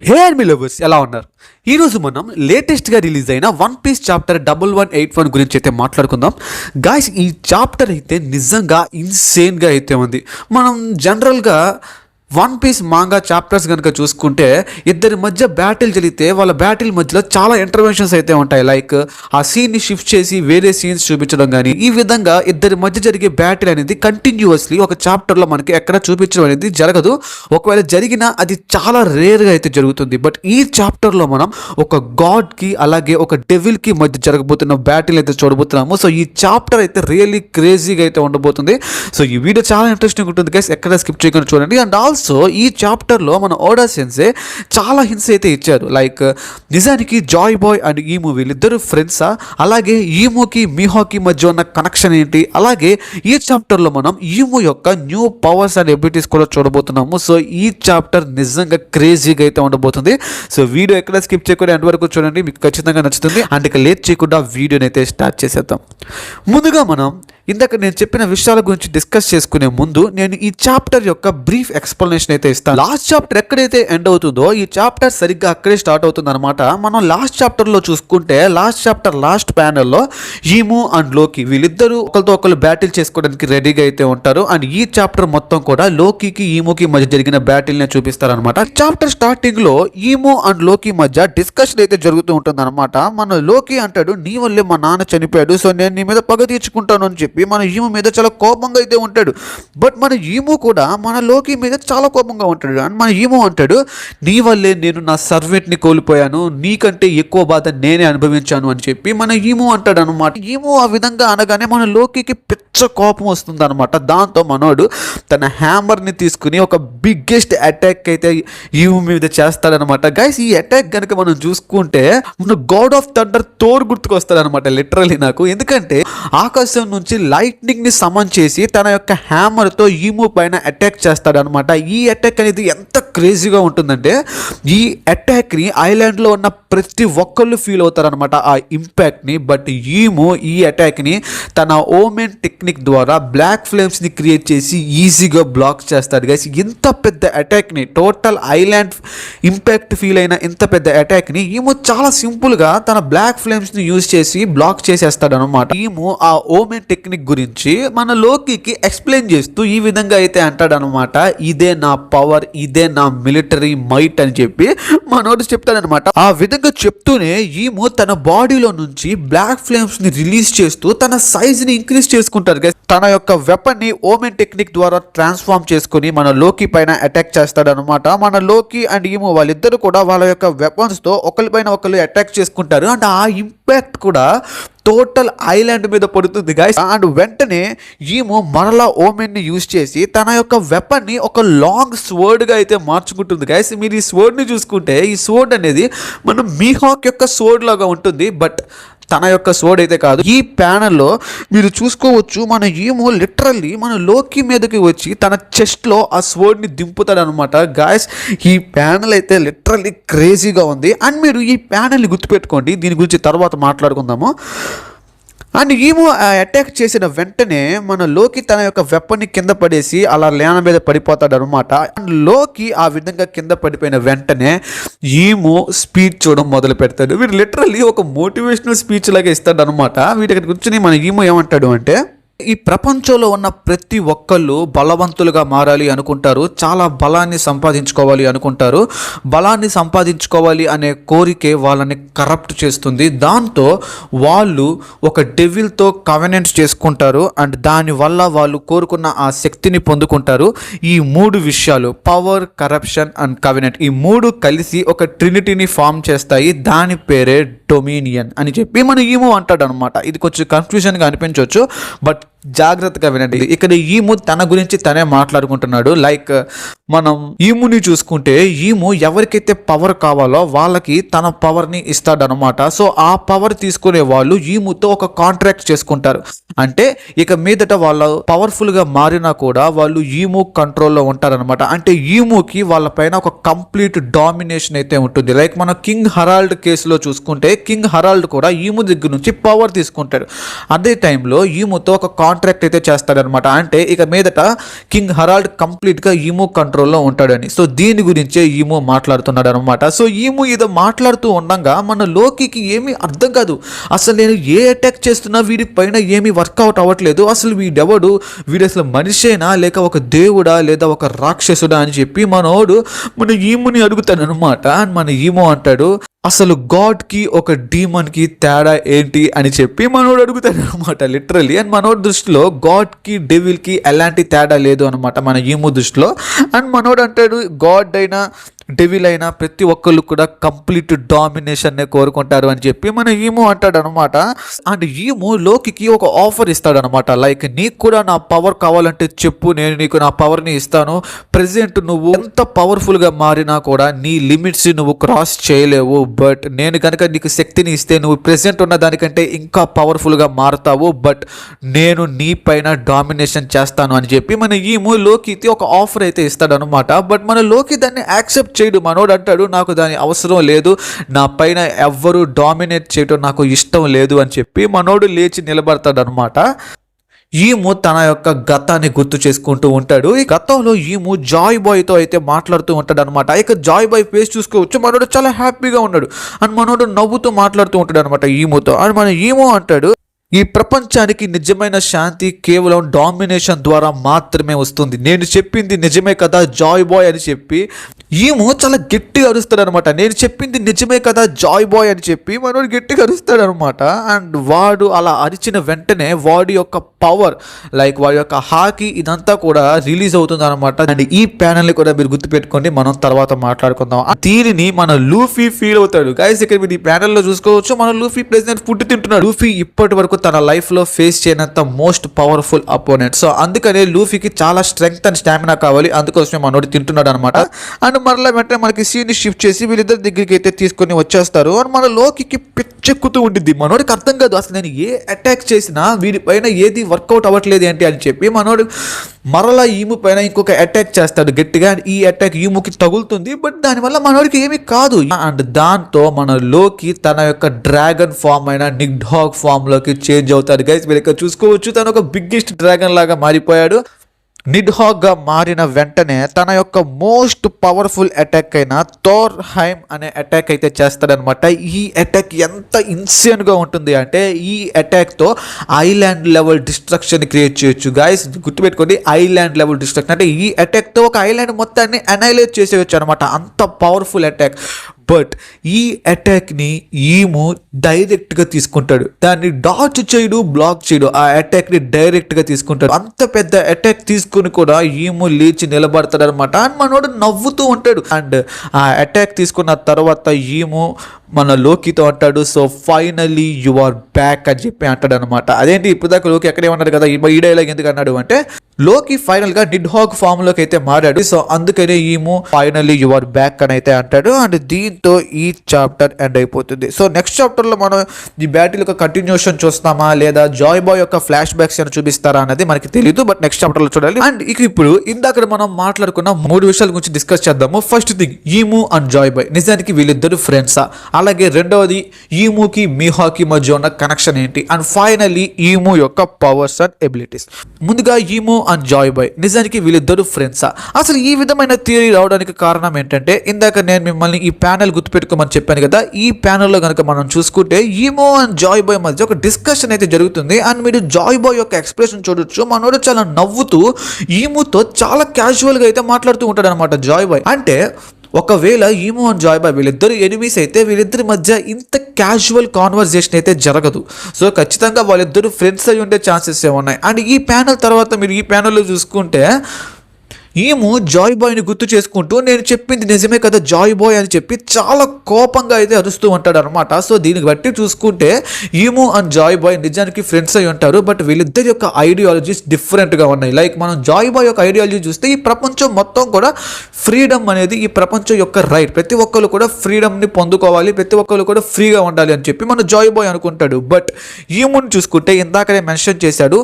Hey and lovers ఎలా ఉన్నారు? ఈరోజు మనం లేటెస్ట్గా రిలీజ్ అయిన వన్ పీస్ చాప్టర్ 1181 గురించి అయితే మాట్లాడుకుందాం. గాయ్స్, ఈ చాప్టర్ అయితే నిజంగా ఇన్సేన్గా అయితే ఉంది. మనం జనరల్గా వన్ పీస్ మాంగా చాప్టర్స్ కనుక చూసుకుంటే ఇద్దరి మధ్య బ్యాటిల్ జరిగితే వాళ్ళ బ్యాటిల్ మధ్యలో చాలా ఇంటర్వెన్షన్స్ అయితే ఉంటాయి. లైక్ ఆ సీన్ని షిఫ్ట్ చేసి వేరే సీన్స్ చూపించడం కానీ, ఈ విధంగా ఇద్దరి మధ్య జరిగే బ్యాటిల్ అనేది కంటిన్యూస్లీ ఒక చాప్టర్లో మనకి ఎక్కడ చూపించడం అనేది జరగదు. ఒకవేళ జరిగినా అది చాలా రేర్గా అయితే జరుగుతుంది. బట్ ఈ చాప్టర్లో మనం ఒక గాడ్కి అలాగే ఒక డెవిల్కి మధ్య జరగబోతున్న బ్యాటిల్ అయితే చూడబోతున్నాము. సో ఈ చాప్టర్ అయితే రియల్లీ క్రేజీగా అయితే ఉండబోతుంది. సో ఈ వీడియో చాలా ఇంట్రెస్టింగ్ ఉంటుంది గైస్, ఎక్కడ స్కిప్ చేయకుండా చూడండి. అండ్ ఆల్సో ఈ చాప్టర్లో మన ఓడా సెన్సే చాలా హింట్స్ అయితే ఇచ్చారు. లైక్ నిజానికి జాయ్ బాయ్ అండ్ ఈమూ వీళ్ళిద్దరు ఫ్రెండ్సా, అలాగే ఈమూకి మిహోకి మధ్య ఉన్న కనెక్షన్ ఏంటి, అలాగే ఈ చాప్టర్లో మనం ఈమూ యొక్క న్యూ పవర్స్ అండ్ ఎబిలిటీస్ కూడా చూడబోతున్నాము. సో ఈ చాప్టర్ నిజంగా క్రేజీగా అయితే ఉండబోతుంది. సో వీడియో ఎక్కడ స్కిప్ చేయకుండా ఎండ్ వరకు చూడండి, మీకు ఖచ్చితంగా నచ్చుతుంది. అండ్ ఇక లేట్ చేయకుండా వీడియోని అయితే స్టార్ట్ చేసేద్దాం. ముందుగా మనం ఇందాక నేను చెప్పిన విషయాల గురించి డిస్కస్ చేసుకునే ముందు నేను ఈ చాప్టర్ యొక్క బ్రీఫ్ ఎక్స్ప్లెనేషన్ అయితే ఇస్తాను. లాస్ట్ చాప్టర్ ఎక్కడైతే ఎండ్ అవుతుందో ఈ చాప్టర్ సరిగ్గా అక్కడే స్టార్ట్ అవుతుంది అనమాట. మనం లాస్ట్ చాప్టర్లో చూసుకుంటే లాస్ట్ చాప్టర్ లాస్ట్ ప్యానెల్లో ఈమూ అండ్ లోకి వీళ్ళిద్దరూ ఒకరితో ఒకరు బ్యాటిల్ చేసుకోవడానికి రెడీగా అయితే ఉంటారు. అండ్ ఈ చాప్టర్ మొత్తం కూడా లోకికి ఈమూకి మధ్య జరిగిన బ్యాటిల్ నే చూపిస్తారనమాట. చాప్టర్ స్టార్టింగ్ లో ఈమూ అండ్ లోకి మధ్య డిస్కషన్ అయితే జరుగుతూ ఉంటుంది అనమాట. మన లోకి అంటాడు, నీ వల్లే మా నాన్న చనిపోయాడు, సో నేను నీ మీద పగ తీర్చుకుంటాను అని చెప్పి మన ఈమూ మీద చాలా కోపంగా అయితే ఉంటాడు. బట్ మన ఈమూ కూడా మన లోకి మీద చాలా కోపంగా ఉంటాడు. అండ్ మన ఈమూ అంటాడు, నీ వల్లే నేను నా సర్వెంట్ని కోల్పోయాను, నీకంటే ఎక్కువ బాధ నేనే అనుభవించాను అని చెప్పి మన ఈమూ అంటాడు అనమాట. ఈమూ ఆ విధంగా అనగానే మన లోకికి పిచ్చ కోపం వస్తుంది అనమాట. దాంతో మనోడు తన హ్యామర్ని తీసుకుని ఒక బిగ్గెస్ట్ అటాక్ అయితే ఈమూ మీద చేస్తాడనమాట. గైస్, ఈ అటాక్ కనుక మనం చూసుకుంటే మన గాడ్ ఆఫ్ థండర్ థోర్ గుర్తుకొస్తాడనమాట లిటరలీ నాకు. ఎందుకంటే ఆకాశం నుంచి లైట్నింగ్ ని సమన్ చేసి తన యొక్క హ్యామర్ తో ఈమూ పైన అటాక్ చేస్తాడనమాట. ఈ అటాక్ అనేది ఎంత క్రేజీగా ఉంటుందంటే ఈ అటాక్ ని ఐలాండ్ లో ఉన్న ప్రతి ఒక్కళ్ళు ఫీల్ అవుతారనమాట ఆ ఇంపాక్ట్ ని. బట్ ఈమూ ఈ అటాక్ ని తన ఓమెన్ టెక్నిక్ ద్వారా బ్లాక్ ఫ్లేమ్స్ ని క్రియేట్ చేసి ఈజీగా బ్లాక్ చేస్తాడు. గైస్, ఇంత పెద్ద అటాక్ ని, టోటల్ ఐలాండ్ ఇంపాక్ట్ ఫీల్ అయిన ఇంత పెద్ద అటాక్ ని ఈమూ చాలా సింపుల్ గా తన బ్లాక్ ఫ్లేమ్స్ ని యూజ్ చేసి బ్లాక్ చేసేస్తాడు అనమాట. ఈమూ ఆ ఓమెన్ టెక్నిక్ గురించి మన లోకికి ఎక్స్ప్లెయిన్ చేస్తూ ఈ విధంగా అయితే అంటాడు అనమాట, ఇదే నా పవర్, ఇదే నా మిలిటరీ మైట్ అని చెప్పి మనోడు చెప్తాడనమాట. ఆ విధంగా చెప్తూనే ఈమూ తన బాడీలో నుంచి బ్లాక్ ఫ్లేమ్స్ ని రిలీజ్ చేస్తూ తన సైజ్ ని ఇంక్రీజ్ చేసుకుంటారు. తన యొక్క వెపన్ ని ఓమెన్ టెక్నిక్ ద్వారా ట్రాన్స్ఫార్మ్ చేసుకుని మన లోకి పైన అటాక్ చేస్తాడు అనమాట. మన లోకి అండ్ ఈమూ వాళ్ళిద్దరు కూడా వాళ్ళ యొక్క వెపన్స్ తో ఒకరిపైన ఒకరు అటాక్ చేసుకుంటారు. అండ్ ఆ ఇంపాక్ట్ కూడా టోటల్ ఐలాండ్ మీద పడుతుంది గైస్. అండ్ వెంటనే ఈమూ మరలా ఓమెన్ ని యూజ్ చేసి తన యొక్క వెపన్ ని ఒక లాంగ్ స్వర్డ్ గా అయితే మార్చుకుంటుంది గైస్. మీరు ఈ స్వర్డ్ ని చూసుకుంటే ఈ స్వర్డ్ అనేది మన మిహోక్ యొక్క స్వర్డ్ లాగా ఉంటుంది. బట్ తన యొక్క స్వర్డ్ అయితే కాదు. ఈ ప్యానల్లో మీరు చూసుకోవచ్చు, మన ఈమూ లిటరల్లీ మన లోకి మీదకి వచ్చి తన చెస్ట్ లో ఆ స్వర్డ్ ని దింపుతాడు అనమాట. గాయస్, ఈ ప్యానల్ అయితే లిటరల్లీ క్రేజీగా ఉంది. అండ్ మీరు ఈ ప్యానల్ని గుర్తుపెట్టుకోండి, దీని గురించి తర్వాత మాట్లాడుకుందాము. అండ్ ఈమూ అటాక్ చేసిన వెంటనే మన లోకి తన యొక్క వెపన్ని కింద పడేసి అలా లేన మీద పడిపోతాడు అనమాట. అండ్ లోకి ఆ విధంగా కింద పడిపోయిన వెంటనే ఈమూ స్పీచ్ చూడడం మొదలు పెడతాడు. వీడు లిటరల్లీ ఒక మోటివేషనల్ స్పీచ్ లాగా ఇస్తాడు అనమాట. వీటి గురించి మన ఈమూ ఏమంటాడు అంటే, ఈ ప్రపంచంలో ఉన్న ప్రతి ఒక్కళ్ళు బలవంతులుగా మారాలి అనుకుంటారు, చాలా బలాన్ని సంపాదించుకోవాలి అనుకుంటారు. బలాన్ని సంపాదించుకోవాలి అనే కోరికే వాళ్ళని కరప్ట్ చేస్తుంది. దాంతో వాళ్ళు ఒక డెవిల్తో కవెనెంట్స్ చేసుకుంటారు. అండ్ దానివల్ల వాళ్ళు కోరుకున్న ఆ శక్తిని పొందుకుంటారు. ఈ మూడు విషయాలు, పవర్, కరప్షన్ అండ్ కవెనెంట్, ఈ మూడు కలిసి ఒక ట్రినిటీని ఫామ్ చేస్తాయి. దాని పేరే డొమినియన్ అని చెప్పి మన ఈమూ అంటాడు అనమాట. ఇది కొంచెం కన్ఫ్యూజన్గా అనిపించవచ్చు, బట్ జాగ్రత్తగా వినండి. ఇక్కడ ఈమూ తన గురించి తనే మాట్లాడుకుంటున్నాడు. లైక్ మనం ఈమూని చూసుకుంటే ఈమూ ఎవరికైతే పవర్ కావాలో వాళ్ళకి తన పవర్ని ఇస్తాడనమాట. సో ఆ పవర్ తీసుకునే వాళ్ళు ఈమూతో ఒక కాంట్రాక్ట్ చేసుకుంటారు. అంటే ఇక మీదట వాళ్ళు పవర్ఫుల్గా మారినా కూడా వాళ్ళు ఈమూ కంట్రోల్లో ఉంటారనమాట. అంటే ఈమూకి వాళ్ళపైన ఒక కంప్లీట్ డామినేషన్ అయితే ఉంటుంది. లైక్ మన కింగ్ హరాల్డ్ కేసులో చూసుకుంటే కింగ్ హరాల్డ్ కూడా ఈమూ దగ్గర నుంచి పవర్ తీసుకుంటాడు. అదే టైంలో ఈమూతో ఒక కాంట్రాక్ట్ అయితే చేస్తాడనమాట. అంటే ఇక మీదట కింగ్ హరాల్డ్ కంప్లీట్గా ఈము కంట్రోల్లో ఉంటాడని. సో దీని గురించే ఈము మాట్లాడుతున్నాడు అనమాట. సో ఈము ఇది మాట్లాడుతూ ఉండగా మన లోకికి ఏమీ అర్థం కాదు. అసలు నేను ఏ అటాక్ చేస్తున్నా వీడి పైన ఏమీ వర్కౌట్ అవ్వట్లేదు. అసలు వీడెవడు, వీడు అసలు మనిషేనా లేక ఒక దేవుడా లేదా ఒక రాక్షసుడా అని చెప్పి మనోడు మన ఈముని అడుగుతాడు అనమాట. మన ఈము అంటాడు, అసలు గాడ్కి ఒక డీమన్కి తేడా ఏంటి అని చెప్పి మనోడు అడుగుతాడు అనమాట లిటరల్లీ. అండ్ మనోడు దృష్టిలో గాడ్కి డెవిల్కి ఎలాంటి తేడా లేదు అనమాట మన ఈము దృష్టిలో. అండ్ మనోడు అంటాడు, గాడ్ అయినా డెవిల్ అయినా ప్రతి ఒక్కళ్ళు కూడా కంప్లీట్ డామినేషన్నే కోరుకుంటారు అని చెప్పి మన ఈము అంటాడు అనమాట. అండ్ ఈము లోకికి ఒక ఆఫర్ ఇస్తాడు అనమాట. లైక్ నీకు కూడా నా పవర్ కావాలంటే చెప్పు, నేను నీకు నా పవర్ని ఇస్తాను. ప్రెసెంట్ నువ్వు ఎంత పవర్ఫుల్గా మారినా కూడా నీ లిమిట్స్ నువ్వు క్రాస్ చేయలేవు. బట్ నేను కనుక నీకు శక్తిని ఇస్తే నువ్వు ప్రెసెంట్ ఉన్న దానికంటే ఇంకా పవర్ఫుల్గా మారుతావు. బట్ నేను నీ పైన డామినేషన్ చేస్తాను అని చెప్పి మన ఈము లోకికి ఒక ఆఫర్ అయితే ఇస్తాడు అనమాట. బట్ మన లోకి దాన్ని యాక్సెప్ట్ చేయడు. మనోడు అంటాడు, నాకు దాని అవసరం లేదు, నా పైన ఎవ్వరు డామినేట్ చేయడం నాకు ఇష్టం లేదు అని చెప్పి మనోడు లేచి నిలబడతాడు అనమాట. ఈము తన యొక్క గతాన్ని గుర్తు చేసుకుంటూ ఉంటాడు. ఈ గతంలో ఈము జాయ్ బాయ్తో అయితే మాట్లాడుతూ ఉంటాడు అనమాట. ఇక జాయ్ బాయ్ ఫేస్ చూసుకోవచ్చు, మనోడు చాలా హ్యాపీగా ఉన్నాడు. అండ్ మనోడు నవ్వుతూ మాట్లాడుతూ ఉంటాడు అనమాట ఈముతో. అండ్ మన ఈము అంటాడు, ఈ ప్రపంచానికి నిజమైన శాంతి కేవలం డామినేషన్ ద్వారా మాత్రమే వస్తుంది. నేను చెప్పింది నిజమే కదా జాయ్ బాయ్ అని చెప్పి ఈము చాలా గట్టిగా అరుస్తాడు అనమాట. నేను చెప్పింది నిజమే కదా జాయ్ బాయ్ అని చెప్పి మనోడు గట్టిగా అరుస్తాడు అనమాట. అండ్ వాడు అలా అరిచిన వెంటనే వాడి యొక్క పవర్, లైక్ వాడి యొక్క హాకీ ఇదంతా కూడా రిలీజ్ అవుతుంది అనమాట. అండ్ ఈ ప్యానల్ని కూడా మీరు గుర్తుపెట్టుకోండి, మనం తర్వాత మాట్లాడుకుందాం. దీనిని మన లూఫీ ఫీల్ అవుతాడు. గైస్ ఇక్కడ మీరు ఈ ప్యానల్లో చూసుకోవచ్చు, మన లూఫీ ప్రెసిడెంట్ ఫుడ్ తింటున్నాడు. లూఫీ ఇప్పటి వరకు తన లైఫ్లో ఫేస్ చేయనంత మోస్ట్ పవర్ఫుల్ అపోనెంట్. సో అందుకనే లూఫీకి చాలా స్ట్రెంగ్త్ అండ్ స్టామినా కావాలి, అందుకోసమే మనోడు తింటున్నాడు అనమాట. అండ్ మరలా వెంటనే మనకి సీన్ని షిఫ్ట్ చేసి వీళ్ళిద్దరి దగ్గరికి అయితే తీసుకొని వచ్చేస్తారు. అండ్ మన లోకికి పిచ్చెక్కుతూ ఉంటుంది. మనోడికి అర్థం కాదు అసలు నేను ఏ అటాక్ చేసినా వీరిపైన ఏది వర్కౌట్ అవ్వట్లేదు ఏంటి అని చెప్పి మనోడు మరలా ఈము పైన ఇంకొక అటాక్ చేస్తాడు గట్టిగా. ఈ అటాక్ ఈముకి తగులుతుంది, బట్ దానివల్ల మనోడికి ఏమీ కాదు. అండ్ దాంతో మన లోకి తన యొక్క డ్రాగన్ ఫామ్ అయిన నిగ్డాగ్ ఫామ్ లోకి చేంజ్ అవుతాడు. గైస్ మీరు ఇక్కడ చూసుకోవచ్చు, తను ఒక బిగ్గెస్ట్ డ్రాగన్ లాగా మారిపోయాడు. నిడ్హాగ్గా మారిన వెంటనే తన యొక్క మోస్ట్ పవర్ఫుల్ అటాక్ అయిన థోర్ హైమ్ అనే అటాక్ అయితే చేస్తాడనమాట. ఈ అటాక్ ఎంత ఇన్సేన్గా ఉంటుంది అంటే ఈ అటాక్తో ఐలాండ్ లెవెల్ డిస్ట్రక్షన్ క్రియేట్ చేయొచ్చు. గాయస్ గుర్తుపెట్టుకోండి, ఐలాండ్ లెవెల్ డిస్ట్రక్షన్ అంటే ఈ అటాక్తో ఒక ఐలాండ్ మొత్తాన్ని అనైలేట్ చేసేయచ్చు అనమాట, అంత పవర్ఫుల్ అటాక్. బట్ ఈ అటాక్ని ఈము డైరెక్ట్గా తీసుకుంటాడు, దాన్ని డాచ్ చేయడు, బ్లాక్ చేయడు, ఆ అటాక్ని డైరెక్ట్గా తీసుకుంటాడు. అంత పెద్ద అటాక్ తీసుకుని కూడా ఈము లేచి నిలబడతాడు అనమాట. అండ్ మనోడు నవ్వుతూ ఉంటాడు. అండ్ ఆ అటాక్ తీసుకున్న తర్వాత ఈము మన లోకితో అంటాడు, so finally you are back అని చెప్పి అంటాడు అనమాట. అదేంటి ఇప్పుడు దాకా లోకి ఎక్కడే ఉన్నాడు కదా, ఈ డైలాగ్ ఎందుకు అన్నాడు అంటే లోకి ఫైనల్ గా నిడ్హాగ్ ఫామ్ లోకి అయితే మారాడు. సో అందుకనే Imu finally you are back అని అయితే అంటాడు. అండ్ దీంతో ఈ చాప్టర్ ఎండ్ అయిపోతుంది. సో నెక్స్ట్ చాప్టర్ లో మనం ఈ బ్యాటిల్ యొక్క కంటిన్యూషన్ చూస్తామా లేదా జాయ్ బాయ్ యొక్క ఫ్లాష్ బ్యాక్స్ అని చూపిస్తారా అనేది మనకి తెలియదు, బట్ నెక్స్ట్ చాప్టర్ లో చూడాలి. అండ్ ఇక ఇప్పుడు ఇందాక మనం మాట్లాడుకున్న 3 విషయాల గురించి డిస్కస్ చేద్దాము. First thing, Imu and Joy Boy నిజానికి వీళ్ళిద్దరు ఫ్రెండ్సా? అలాగే రెండవది ఈముకి మిహాకి మధ్య ఉన్న కనెక్షన్ ఏంటి? అండ్ ఫైనల్లీ ఈము యొక్క పవర్స్ అండ్ ఎబిలిటీస్. ముందుగా ఈము అండ్ జాయ్ బాయ్ నిజానికి వీళ్ళిద్దరు ఫ్రెండ్సా? అసలు ఈ విధమైన థియరీ రావడానికి కారణం ఏంటంటే ఇందాక నేను మిమ్మల్ని ఈ ప్యానెల్ గుర్తుపెట్టుకోమని చెప్పాను కదా, ఈ ప్యానెల్లో కనుక మనం చూసుకుంటే ఈము అండ్ జాయ్ బాయ్ మధ్య ఒక డిస్కషన్ అయితే జరుగుతుంది. అండ్ మీరు జాయ్ బాయ్ యొక్క ఎక్స్ప్రెషన్ చూడొచ్చు, మనోడు చాలా నవ్వుతూ ఈముతో చాలా క్యాజువల్గా అయితే మాట్లాడుతూ ఉంటాడు అనమాట జాయ్ బాయ్. అంటే ఒకవేళ ఈము అండ్ జాయ్ బాయ్ వీళ్ళిద్దరు ఎనిమీస్ అయితే వీళ్ళిద్దరి మధ్య ఇంత క్యాజువల్ కాన్వర్జేషన్ అయితే జరగదు. సో ఖచ్చితంగా వాళ్ళిద్దరు ఫ్రెండ్స్ అయి ఉండే ఛాన్సెస్ ఏమున్నాయి. అండ్ ఈ ప్యానల్ తర్వాత మీరు ఈ ప్యానల్లో చూసుకుంటే ఈము జాయ్ బాయ్ని గుర్తు చేసుకుంటూ నేను చెప్పింది నిజమే కదా జాయ్ బాయ్ అని చెప్పి చాలా కోపంగా అయితే అరుస్తూ ఉంటాడు అనమాట. సో దీనికి బట్టి చూసుకుంటే ఈము అండ్ జాయ్ బాయ్ నిజానికి ఫ్రెండ్స్ అయి ఉంటారు, బట్ వీళ్ళిద్దరి యొక్క ఐడియాలజీస్ డిఫరెంట్గా ఉన్నాయి. లైక్ మనం జాయ్ బాయ్ యొక్క ఐడియాలజీ చూస్తే ఈ ప్రపంచం మొత్తం కూడా ఫ్రీడమ్ అనేది ఈ ప్రపంచం యొక్క రైట్, ప్రతి ఒక్కరు కూడా ఫ్రీడమ్ని పొందుకోవాలి, ప్రతి ఒక్కరు కూడా ఫ్రీగా ఉండాలి అని చెప్పి మన జాయ్ బాయ్ అనుకుంటాడు. బట్ ఈముని చూసుకుంటే ఇందాకనే మెన్షన్ చేశాడు,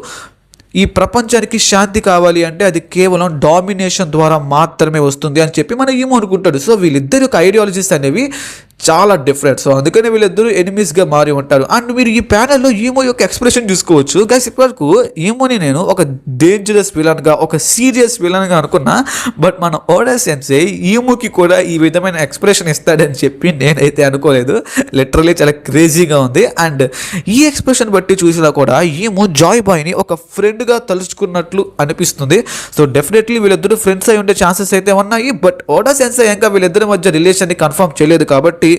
ఈ ప్రపంచానికి శాంతి కావాలి అంటే అది కేవలం డామినేషన్ ద్వారా మాత్రమే వస్తుంది అని చెప్పి మన ఈము అనుకుంటాడు. సో వీళ్ళిద్దరి యొక్క ఐడియాలజీస్ అనేవి చాలా డిఫరెంట్. సో అందుకని వీళ్ళిద్దరూ ఎనిమీస్గా మారి ఉంటారు. అండ్ మీరు ఈ ప్యానెల్లో ఈమో యొక్క ఎక్స్ప్రెషన్ చూసుకోవచ్చు గైస్. ఇప్పటివరకు ఈమోని నేను ఒక డేంజరస్ విలన్గా, ఒక సీరియస్ విలన్గా అనుకున్నా. బట్ మన ఓడా సెన్సే ఈమోకి కూడా ఈ విధమైన ఎక్స్ప్రెషన్ ఇస్తాడని చెప్పి నేనైతే అనుకోలేదు. లిటరలీ చాలా క్రేజీగా ఉంది. అండ్ ఈ ఎక్స్ప్రెషన్ బట్టి చూసినా కూడా ఈమో జాయ్ బాయ్ని ఒక ఫ్రెండ్గా తలుచుకున్నట్లు అనిపిస్తుంది. సో డెఫినెట్లీ వీళ్ళిద్దరూ ఫ్రెండ్స్ అయి ఉండే ఛాన్సెస్ అయితే ఉన్నాయి. బట్ ఓడా సెన్సే ఇంకా వీళ్ళిద్దరి మధ్య రిలేషన్ని కన్ఫర్మ్ చేయలేదు కాబట్టి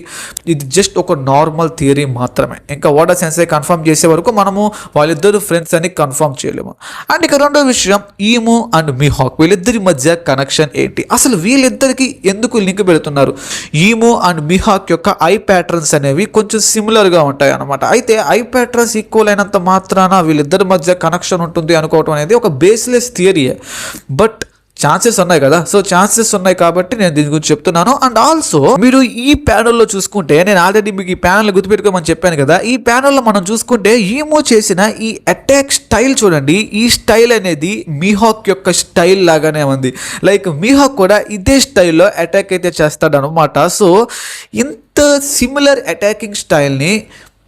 ఇది జస్ట్ ఒక నార్మల్ థియరీ మాత్రమే. ఇంకా ఓడా సెన్సే కన్ఫర్మ్ చేసే వరకు మనము వాళ్ళిద్దరు ఫ్రెండ్స్ అని కన్ఫర్మ్ చేయలేము. అండ్ ఇక రెండో విషయం, ఈమో అండ్ మిహాక్ వీళ్ళిద్దరి మధ్య కనెక్షన్ ఏంటి, అసలు వీళ్ళిద్దరికి ఎందుకు లింక్ పెడుతున్నారు? ఈమో అండ్ మిహాక్ యొక్క ఐ ప్యాటర్న్స్ అనేవి కొంచెం సిమిలర్గా ఉంటాయి అన్నమాట. అయితే ఐ ప్యాటర్న్స్ ఈక్వల్ అయినంత మాత్రాన వీళ్ళిద్దరి మధ్య కనెక్షన్ ఉంటుంది అనుకోవటం అనేది ఒక బేస్లెస్ థియరీయే. బట్ ఛాన్సెస్ ఉన్నాయి కదా, సో ఛాన్సెస్ ఉన్నాయి కాబట్టి నేను దీని గురించి చెప్తున్నాను. అండ్ ఆల్సో మీరు ఈ ప్యానెల్లో చూసుకుంటే, నేను ఆల్రెడీ మీకు ఈ ప్యానెల్ గుర్తుపెట్టుకోమని చెప్పాను కదా, ఈ ప్యానెల్లో మనం చూసుకుంటే ఈమో చేసిన ఈ అటాక్ స్టైల్ చూడండి. ఈ స్టైల్ అనేది మిహాక్ యొక్క స్టైల్ లాగానే ఉంది. లైక్ మిహాక్ కూడా ఇదే స్టైల్లో అటాక్ అయితే చేస్తాడు అనమాట. సో ఇంత సిమిలర్ అటాకింగ్ స్టైల్ని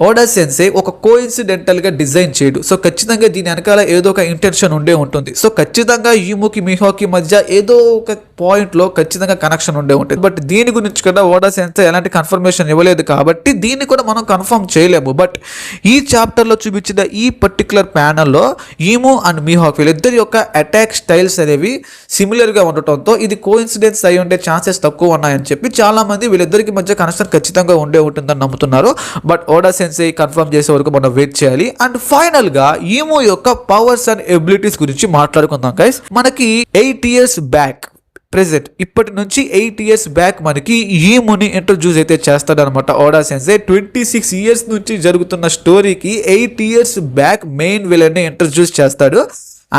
ఓడా సెన్సే ఒక కోఇన్సిడెంటల్గా డిజైన్ చేయడు. సో ఖచ్చితంగా దీని వెనకాల ఏదో ఒక ఇంటెన్షన్ ఉండే ఉంటుంది. సో ఖచ్చితంగా ఈమోకి మిహాకి మధ్య ఏదో ఒక పాయింట్లో ఖచ్చితంగా కనెక్షన్ ఉండే ఉంటుంది. బట్ దీని గురించి కూడా ఓడా సెన్సే ఎలాంటి కన్ఫర్మేషన్ ఇవ్వలేదు కాబట్టి దీన్ని కూడా మనం కన్ఫర్మ్ చేయలేము. బట్ ఈ చాప్టర్లో చూపించిన ఈ పర్టికులర్ ప్యానల్లో ఈమో అండ్ మిహాక్ వీళ్ళిద్దరి యొక్క అటాక్ స్టైల్స్ అనేవి సిమిలర్గా ఉండటంతో ఇది కోఇన్సిడెన్స్ అయి ఉండే ఛాన్సెస్ తక్కువ ఉన్నాయని చెప్పి చాలామంది వీళ్ళిద్దరికి మధ్య కనెక్షన్ ఖచ్చితంగా ఉండే ఉంటుందని నమ్ముతున్నారు. బట్ ఓడా సెన్సే కన్ఫర్మ్ చేసే వరకు మనం వెయిట్ చేయాలి. అండ్ ఫైనల్ గా ఈమో యొక్క పవర్స్ అండ్ ఎబిలిటీస్ గురించి మాట్లాడుకుందాం గైస్. మనకి 8 years బ్యాక్ ప్రెసెంట్ ఇప్పటి నుంచి 8 years బ్యాక్ మనకి ఈమోని ఇంట్రొడ్యూస్ అయితే చేస్తాడనమాట ఓడా సెన్సే. 26 years నుంచి జరుగుతున్న స్టోరీకి 8 years బ్యాక్ మెయిన్ విలన్ ని ఇంట్రొడ్యూస్ చేస్తాడు.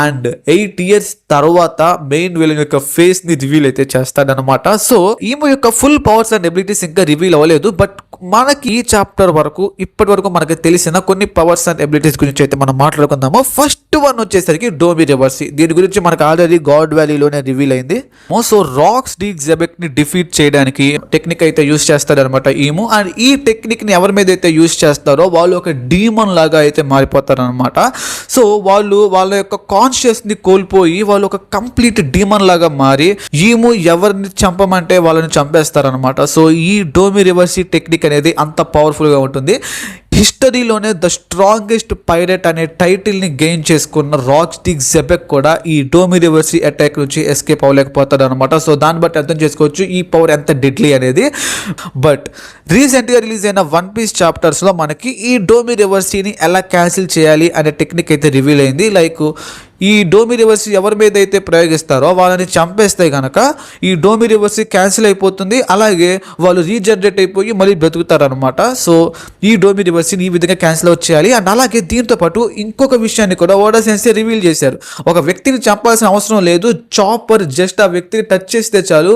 అండ్ 8 years తర్వాత మెయిన్ విలన్ యొక్క ఫేస్ ని రివీల్ అయితే చేస్తాడనమాట. సో ఈమో యొక్క ఫుల్ పవర్స్ అండ్ ఎబిలిటీస్ ఇంకా రివీల్ అవ్వలేదు. బట్ మనకి ఈ చాప్టర్ వరకు ఇప్పటి వరకు మనకి తెలిసిన కొన్ని పవర్స్ అండ్ ఎబిలిటీస్ గురించి అయితే మనం మాట్లాడుకుందాము. ఫస్ట్ వన్ వచ్చేసరికి డోమి రివర్సీ. దీని గురించి మనకు ఆల్రెడీ గాడ్ వ్యాలీలోనే రివీల్ అయింది. సో రాక్స్ డి జెబెక్ ని డిఫీట్ చేయడానికి టెక్నిక్ అయితే యూస్ చేస్తాడనమాట ఈమో. అండ్ ఈ టెక్నిక్ ని ఎవరి మీద అయితే యూస్ చేస్తారో వాళ్ళు ఒక డీమన్ లాగా అయితే మారిపోతారనమాట. సో వాళ్ళు వాళ్ళ యొక్క కాన్షియస్ ని కోల్పోయి వాళ్ళు ఒక కంప్లీట్ డీమన్ లాగా మారి ఈమో ఎవరిని చంపమంటే వాళ్ళని చంపేస్తారనమాట. సో ఈ డోమి రివర్సీ టెక్నిక్ అనేది అంత పవర్ఫుల్ గా ఉంటుంది. హిస్టరీలోనే ద స్ట్రాంగెస్ట్ పైరెట్ అనే టైటిల్ ని గెయిన్ చేసుకున్న రాక్స్ డి జెబెక్ కూడా ఈ డోమి రివర్సీ అటాక్ నుంచి ఎస్కేప్ అవ్వలేకపోతాడు అనమాట. సో దాన్ని బట్టి అర్థం చేసుకోవచ్చు ఈ పవర్ ఎంత డెడ్లీ అనేది. బట్ రీసెంట్ గా రిలీజ్ అయిన వన్ పీస్ చాప్టర్స్ లో మనకి ఈ డోమి రివర్సీని ఎలా క్యాన్సిల్ చేయాలి అనే టెక్నిక్ అయితే రివీల్ అయింది. లైక్ ఈ డోమి రివర్సీ ఎవరి మీద అయితే ప్రయోగిస్తారో వాళ్ళని చంపేస్తే కనుక ఈ డోమి రివర్సీ క్యాన్సిల్ అయిపోతుంది. అలాగే వాళ్ళు రీజనరేట్ అయిపోయి మళ్ళీ బ్రతుకుతారనమాట. సో ఈ డోమి రివర్సీని ఈ విధంగా క్యాన్సిల్ అవుట్ చేయాలి. అండ్ అలాగే దీంతో పాటు ఇంకొక విషయాన్ని కూడా ఓడా సెన్సే రివీల్ చేశారు. ఒక వ్యక్తిని చంపాల్సిన అవసరం లేదు, చాపర్ జస్ట్ ఆ వ్యక్తిని టచ్ చేస్తే చాలు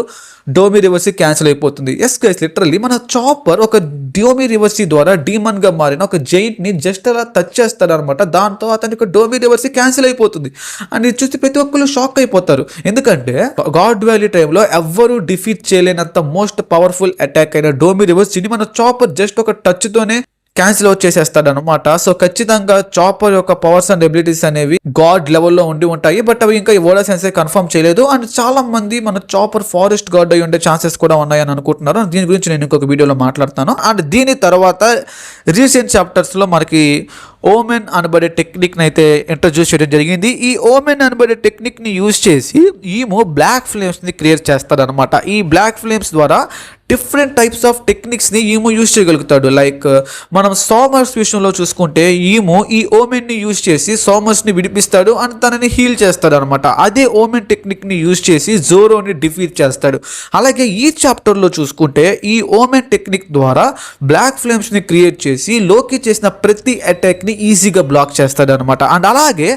డోమి రివర్సీ క్యాన్సిల్ అయిపోతుంది. ఎస్ గైస్, లిటరల్లీ మన చాపర్ ఒక డోమి రివర్సీ ద్వారా డీమన్ గా మారిన ఒక జైంట్ ని జస్ట్ అలా టచ్ చేస్తాడు అనమాట. దాంతో అతనికి డోమి రివర్సీ క్యాన్సిల్ అయిపోతుంది. అండ్ ఇది చూస్తే ప్రతి ఒక్కరు షాక్ అయిపోతారు. ఎందుకంటే గాడ్ వ్యాలీ టైంలో ఎవ్వరూ డిఫీట్ చేయలేనంత మోస్ట్ పవర్ఫుల్ అటాక్ అయిన డోమి రివర్సీని మన చాపర్ జస్ట్ ఒక టచ్ తోనే క్యాన్సిల్ అవుట్ చేసేస్తాడు అనమాట. సో ఖచ్చితంగా చాపర్ యొక్క పవర్స్ అండ్ ఎబిలిటీస్ అనేవి గాడ్ లెవెల్లో ఉండి ఉంటాయి. బట్ అవి ఇంకా ఓడా సెన్సే కన్ఫర్మ్ చేయలేదు. అండ్ చాలా మంది మన చాపర్ ఫారెస్ట్ గాడ్ అయి ఉండే ఛాన్సెస్ కూడా ఉన్నాయని అనుకుంటున్నారు. దీని గురించి నేను ఇంకొక వీడియోలో మాట్లాడతాను. అండ్ దీని తర్వాత రీసెంట్ చాప్టర్స్ లో మనకి ఓమెన్ అనబడే టెక్నిక్ని అయితే ఇంట్రడ్యూస్ చేయడం జరిగింది. ఈ ఓమెన్ అనబడే టెక్నిక్ని యూజ్ చేసి ఈమో బ్లాక్ ఫ్లేమ్స్ని క్రియేట్ చేస్తాడనమాట. ఈ బ్లాక్ ఫ్లేమ్స్ ద్వారా డిఫరెంట్ టైప్స్ ఆఫ్ టెక్నిక్స్ని ఈమో యూజ్ చేయగలుగుతాడు. లైక్ మనం సోమర్స్ విషయంలో చూసుకుంటే ఈమో ఈ ఓమెన్ని యూజ్ చేసి సోమర్స్ని విడిపిస్తాడు అండ్ తనని హీల్ చేస్తాడు అనమాట. అదే ఓమెన్ టెక్నిక్ని యూజ్ చేసి జోరోని డిఫీట్ చేస్తాడు. అలాగే ఈ చాప్టర్లో చూసుకుంటే ఈ ఓమెన్ టెక్నిక్ ద్వారా బ్లాక్ ఫ్లేమ్స్ని క్రియేట్ చేసి లోకి చేసిన ప్రతి అటాక్ని ఈజీగా బ్లాక్ చేస్తాడు అనమాట. అండ్ అలాగే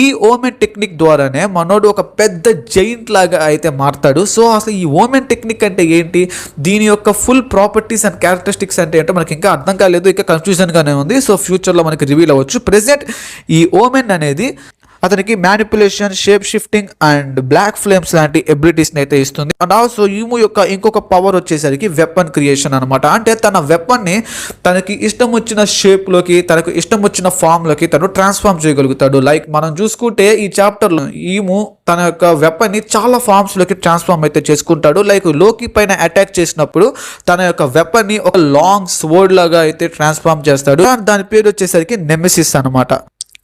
ఈ ఓమెన్ టెక్నిక్ ద్వారానే మనోడు ఒక పెద్ద జైంట్ లాగా అయితే మారుతాడు. సో అసలు ఈ ఓమెన్ టెక్నిక్ అంటే ఏంటి, దీని యొక్క ఫుల్ ప్రాపర్టీస్ అండ్ క్యారెక్టరిస్టిక్స్ అంటే ఏంటో మనకి ఇంకా అర్థం కాలేదు, ఇంకా కన్ఫ్యూజన్ గానే ఉంది. సో ఫ్యూచర్లో మనకి రివీల్ అవ్వచ్చు. ప్రెసెంట్ ఈ ఓమెన్ అనేది అతనికి manipulation, shape shifting and black flames లాంటి ఎబిలిటీస్ అయితే ఇస్తుంది. అండ్ ఆల్సో ఈము యొక్క ఇంకొక పవర్ వచ్చేసరికి వెపన్ క్రియేషన్ అనమాట. అంటే తన వెపన్ ని తనకి ఇష్టం వచ్చిన షేప్ లోకి, తనకు ఇష్టం వచ్చిన ఫామ్ లోకి తను ట్రాన్స్ఫార్మ్ చేయగలుగుతాడు. లైక్ మనం చూసుకుంటే ఈ చాప్టర్ లో ఈము తన యొక్క వెపన్ ని చాలా ఫార్మ్స్ లోకి ట్రాన్స్ఫార్మ్ అయితే చేసుకుంటాడు. లైక్ లోకి పైన అటాక్ చేసినప్పుడు తన యొక్క వెపన్ ని ఒక లాంగ్ స్వర్డ్ లాగా అయితే ట్రాన్స్ఫార్మ్ చేస్తాడు. దాని పేరు వచ్చేసరికి నెమెసిస్ అనమాట.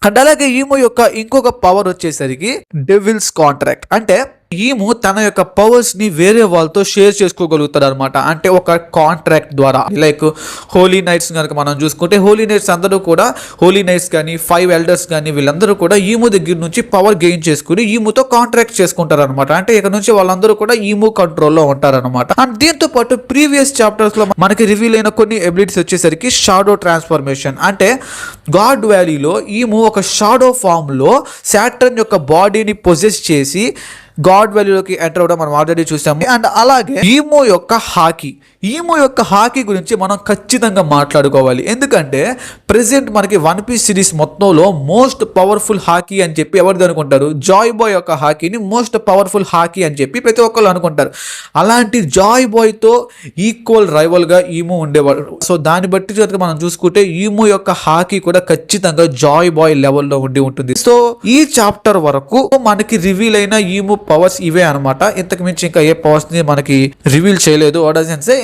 అండ్ అలాగే ఈము యొక్క ఇంకొక పవర్ వచ్చేసరికి డెవిల్స్ కాంట్రాక్ట్. అంటే ఈము తన యొక్క పవర్స్ ని వేరే వాళ్ళతో షేర్ చేసుకోగలుగుతాడు అనమాట. అంటే ఒక కాంట్రాక్ట్ ద్వారా. లైక్ హోలీ నైట్స్ కనుక మనం చూసుకుంటే హోలీ నైట్స్ అందరూ కూడా, హోలీ నైట్స్ కానీ 5 ఎల్డర్స్ కానీ వీళ్ళందరూ కూడా ఈము దగ్గర నుంచి పవర్ గెయిన్ చేసుకుని ఈముతో కాంట్రాక్ట్ చేసుకుంటారు అనమాట. అంటే ఇక నుంచి వాళ్ళందరూ కూడా ఈము కంట్రోల్లో ఉంటారనమాట. అండ్ దీంతో పాటు ప్రీవియస్ చాప్టర్స్ లో మనకి రివీల్ అయిన కొన్ని ఎబిలిటీస్ వచ్చేసరికి షాడో ట్రాన్స్ఫర్మేషన్. అంటే గాడ్ వ్యాలీలో ఈము ఒక షాడో ఫామ్ లో సాటర్న్ యొక్క బాడీని పొజెస్ చేసి గాడ్ వ్యాలీలోకి ఎంటర్ అవడం మనం ఆల్రెడీ చూసాము. అండ్ అలాగే ఈమో యొక్క హాకీ గురించి మనం ఖచ్చితంగా మాట్లాడుకోవాలి. ఎందుకంటే ప్రెసెంట్ మనకి వన్ పీస్ సిరీస్ మొత్తంలో మోస్ట్ పవర్ఫుల్ హాకీ అని చెప్పి ఎవరిది అనుకుంటారు? జాయ్ బాయ్ యొక్క హాకీని మోస్ట్ పవర్ఫుల్ హాకీ అని చెప్పి ప్రతి ఒక్కరు అనుకుంటారు. అలాంటి జాయ్ బాయ్ తో ఈక్వల్ రైవల్ గా ఈమో ఉండేవాడు. సో దాన్ని బట్టి కనుక మనం చూసుకుంటే ఈమో యొక్క హాకీ కూడా ఖచ్చితంగా జాయ్ బాయ్ లెవెల్లో ఉండి ఉంటుంది. సో ఈ చాప్టర్ వరకు మనకి రివీల్ అయిన ఈమో పవర్స్ ఇవే అనమాట. ఇంతకు మించి ఇంకా ఏ పవర్స్ ని మనకి రివీల్ చేయలేదు.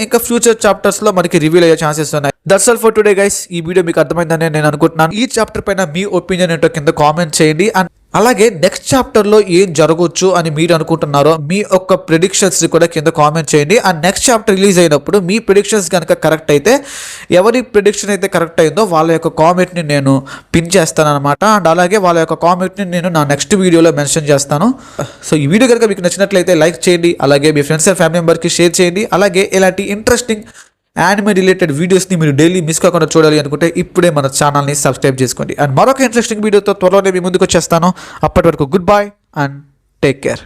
ఇంకా ఫ్యూచర్ చాప్టర్స్ లో మనకి రివీల్ అయ్యే ఛాన్సెస్ ఉన్నాయి. That's all for today guys. ఈ వీడియో మీకు అర్థమైందని నేను అనుకుంటున్నాను. ఈ చాప్టర్ పైన మీ ఒపీనియన్ ఏంటో కింద కామెంట్ చేయండి. అండ్ అలాగే నెక్స్ట్ చాప్టర్ లో ఏం జరగవచ్చు అని మీరు అనుకుంటున్నారో మీ యొక్క ప్రిడిక్షన్స్ కూడా కింద కామెంట్ చేయండి. అండ్ నెక్స్ట్ చాప్టర్ రిలీజ్ అయినప్పుడు మీ ప్రిడిక్షన్స్ కనుక కరెక్ట్ అయితే, ఎవరి ప్రిడిక్షన్ అయితే కరెక్ట్ అయిందో వాళ్ళ యొక్క కామెంట్ ని నేను పిన్ చేస్తాను అనమాట. అండ్ అలాగే వాళ్ళ యొక్క కామెంట్ ని నేను నా నెక్స్ట్ వీడియోలో మెన్షన్ చేస్తాను. సో ఈ వీడియో కనుక మీకు నచ్చినట్లయితే లైక్ చేయండి. అలాగే మీ ఫ్రెండ్స్ అండ్ ఫ్యామిలీ మెంబర్కి షేర్ చేయండి. అలాగే ఇలాంటి ఇంట్రెస్టింగ్ యానిమే రిలేటెడ్ వీడియోస్ని మీరు డైలీ మిస్ కాకుండా చూడాలి అనుకుంటే ఇప్పుడే మన ఛానల్ని సబ్స్క్రైబ్ చేసుకోండి. అండ్ మరొక ఇంట్రెస్టింగ్ వీడియోతో త్వరలోనే మీ ముందుకు వచ్చేస్తాను. అప్పటి వరకు good bye and take care.